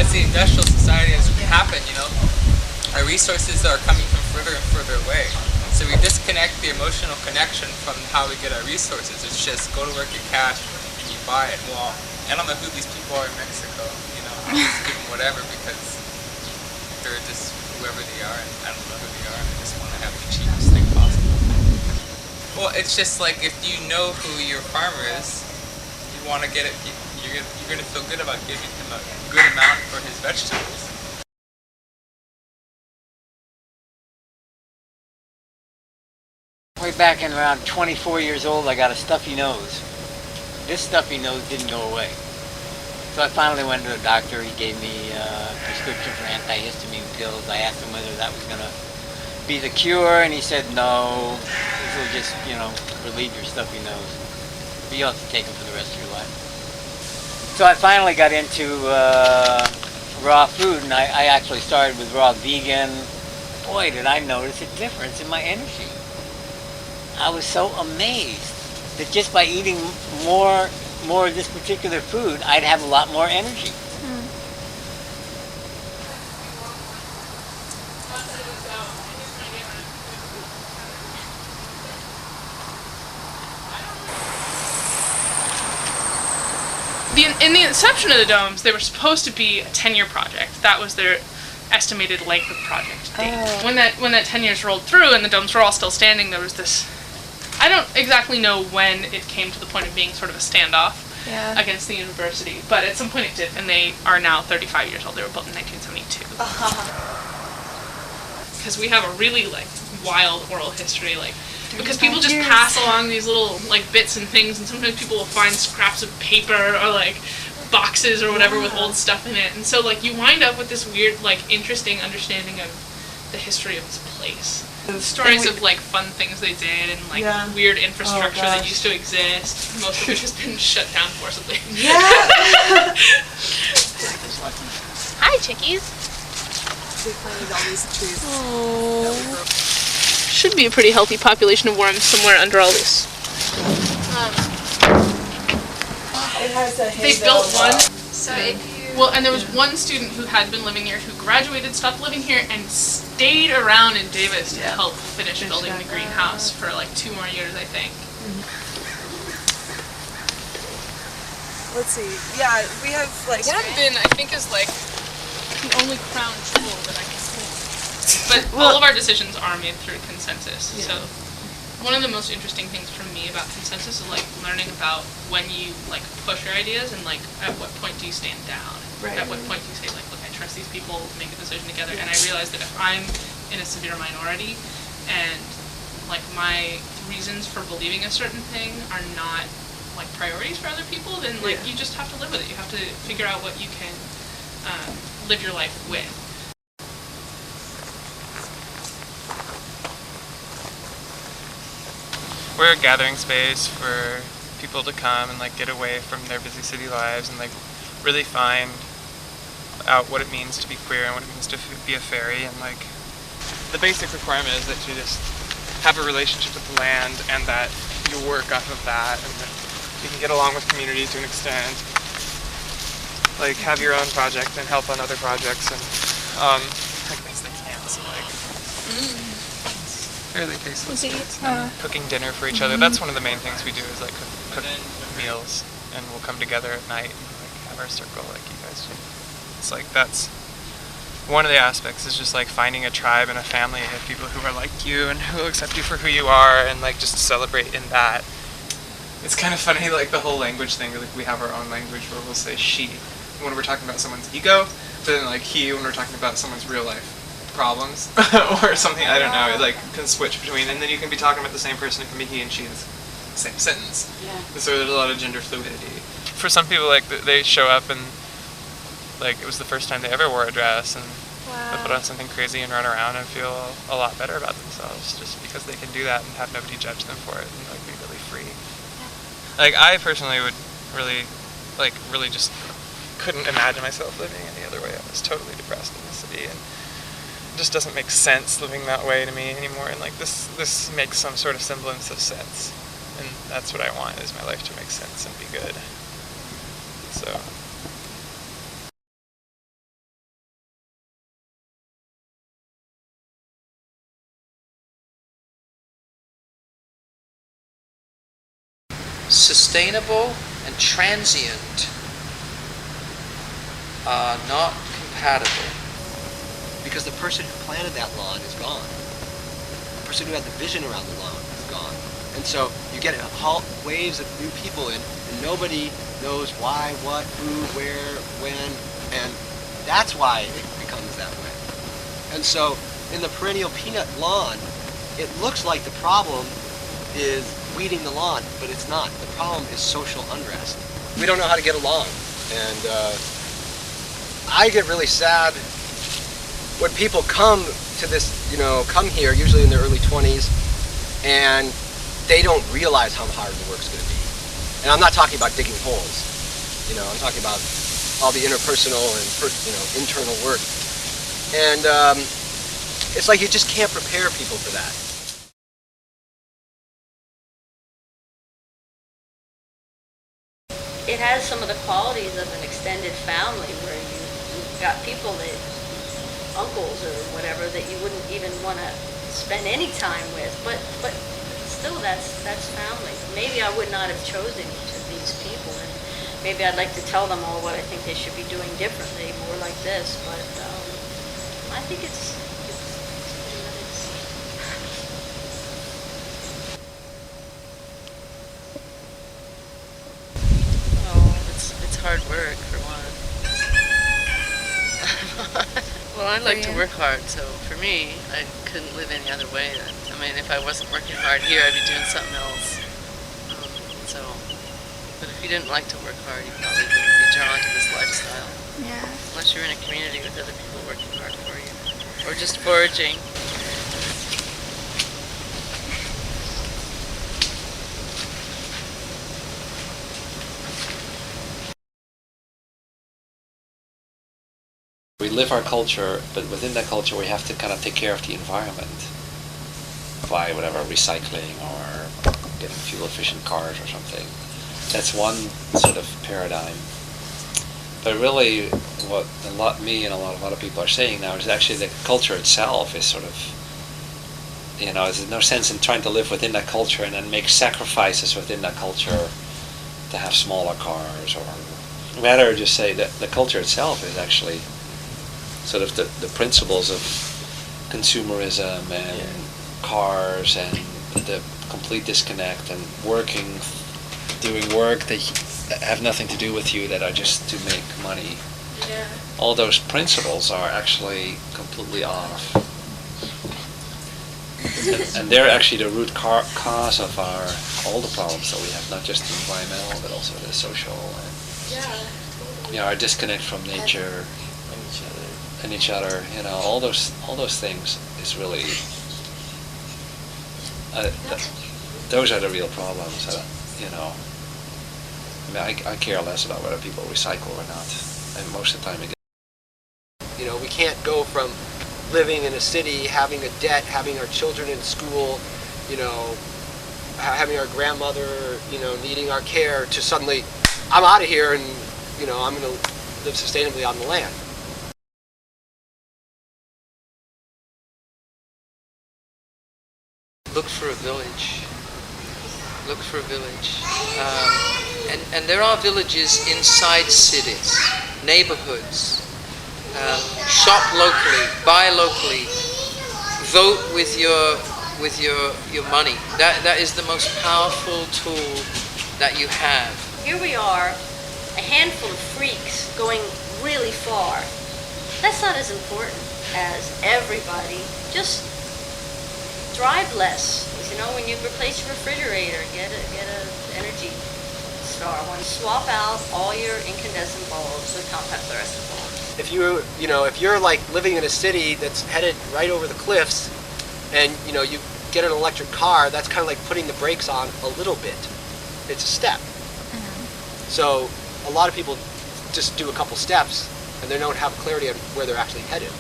as the industrial society has happened, our resources are coming from further and further away. So we disconnect the emotional connection from how we get our resources. It's just go to work, get cash, and you buy it. Well, I don't know who these people are in Mexico, I'll just give them whatever because they're just whoever they are, and I don't know who they are, and I just want to have the cheapest thing possible. Well, it's just like if you know who your farmer is, you want to get it, you're going to feel good about giving him a good amount for his vegetables. Way back in around 24 years old, I got a stuffy nose. This stuffy nose didn't go away. So I finally went to the doctor. He gave me a prescription for antihistamine pills. I asked him whether that was going to be the cure, and he said no. This will just, relieve your stuffy nose. But you'll have to take them for the rest of your life. So I finally got into raw food, and I actually started with raw vegan. Boy, did I notice a difference in my energy. I was so amazed that just by eating more of this particular food, I'd have a lot more energy. In the inception of the domes, they were supposed to be a 10-year project. That was their estimated length of project date. When that 10 years rolled through and the domes were all still standing, there was this... I don't exactly know when it came to the point of being sort of a standoff against the university, but at some point it did, and they are now 35 years old. They were built in 1972. Because we have a really wild oral history, because people just pass along these little bits and things, and sometimes people will find scraps of paper or boxes or whatever with old stuff in it, and so you wind up with this weird interesting understanding of the history of this place. Stories of fun things they did and weird infrastructure that used to exist, most of which has been shut down forcibly. Hi, chickies. They planted all these trees. Oh. Should be a pretty healthy population of worms somewhere under all this. It has a They built one. So if you... Well, and there was one student who had been living here who graduated, stopped living here, and stayed around in Davis to help finish building the greenhouse for 2 more years, I think. Let's see. Yeah, we have One of them, I think, is the only crown jewel that I can see. But all of our decisions are made through consensus. So one of the most interesting things for me about consensus is learning about when you push your ideas and at what point do you stand down. Right. At what point do you say look, I trust these people, make a decision together. And I realize that if I'm in a severe minority and my reasons for believing a certain thing are not priorities for other people, then you just have to live with it. You have to figure out what you can live your life with. We're a gathering space for people to come and get away from their busy city lives and really find out what it means to be queer and what it means to be a fairy, and the basic requirement is that you just have a relationship with the land and that you work off of that, and that you can get along with community to an extent, have your own project and help on other projects, and things they can't, so fairly tasteless foods. Cooking dinner for each other. That's one of the main things we do is cook meals, and we'll come together at night and have our circle like you guys do. It's that's one of the aspects is just finding a tribe and a family of people who are like you and who will accept you for who you are, and just celebrate in that. It's kind of funny the whole language thing. We have our own language where we'll say she when we're talking about someone's ego, but then he when we're talking about someone's real life problems or something. I don't know, it can switch between, and then you can be talking about the same person. It can be he and she in the same sentence. So there's a lot of gender fluidity. For some people, they show up and it was the first time they ever wore a dress, and they put on something crazy and run around and feel a lot better about themselves just because they can do that and have nobody judge them for it and be really free. I personally would really just couldn't imagine myself living any other way. I was totally depressed in the city, and it just doesn't make sense living that way to me anymore, and this makes some sort of semblance of sense, and that's what I want, is my life to make sense and be good. So sustainable and transient are not compatible. Because the person who planted that lawn is gone. The person who had the vision around the lawn is gone. And so you get waves of new people in, and nobody knows why, what, who, where, when, and that's why it becomes that way. And so in the perennial peanut lawn, it looks like the problem is weeding the lawn, but it's not. The problem is social unrest. We don't know how to get along. And I get really sad when people come to this, come here, usually in their early 20s, and they don't realize how hard the work's going to be. And I'm not talking about digging holes. I'm talking about all the interpersonal and internal work. And it's like you just can't prepare people for that. It has some of the qualities of an extended family where you've got people that, uncles or whatever, that you wouldn't even want to spend any time with, but still that's family. Maybe I would not have chosen these people, and maybe I'd like to tell them all what I think they should be doing differently, more like this, but I think it's It's hard work, for one. Well, I like to work hard, so for me, I couldn't live any other way. I mean, if I wasn't working hard here, I'd be doing something else. But if you didn't like to work hard, you probably wouldn't be drawn to this lifestyle. Yeah. Unless you're in a community with other people working hard for you. Or just foraging. We live our culture, but within that culture we have to kind of take care of the environment by whatever, recycling or getting fuel-efficient cars or something. That's one sort of paradigm. But really, what me and a lot of other people are saying now is actually the culture itself is sort of, there's no sense in trying to live within that culture and then make sacrifices within that culture to have smaller cars, or rather just say that the culture itself is actually sort of the principles of consumerism and cars and the complete disconnect and doing work that have nothing to do with you, that are just to make money. Yeah. All those principles are actually completely off. And they're actually the root cause of all the problems that we have, not just the environmental, but also the social and our disconnect from nature and each other. All those things is really those are the real problems. I care less about whether people recycle or not, and most of the time we can't go from living in a city, having a debt, having our children in school, having our grandmother, needing our care, to suddenly, I'm out of here and, I'm going to live sustainably on the land. Look for a village. Look for a village. And there are villages inside cities, neighborhoods. Shop locally, buy locally, vote with your money. That is the most powerful tool that you have. Here we are, a handful of freaks going really far. That's not as important as everybody. Just drive less. When you replace your refrigerator, get a Energy Star one. Swap out all your incandescent bulbs with compact fluorescent bulbs. If you're like living in a city that's headed right over the cliffs, and you get an electric car, that's kind of like putting the brakes on a little bit. It's a step. So a lot of people just do a couple steps and they don't have clarity on where they're actually headed.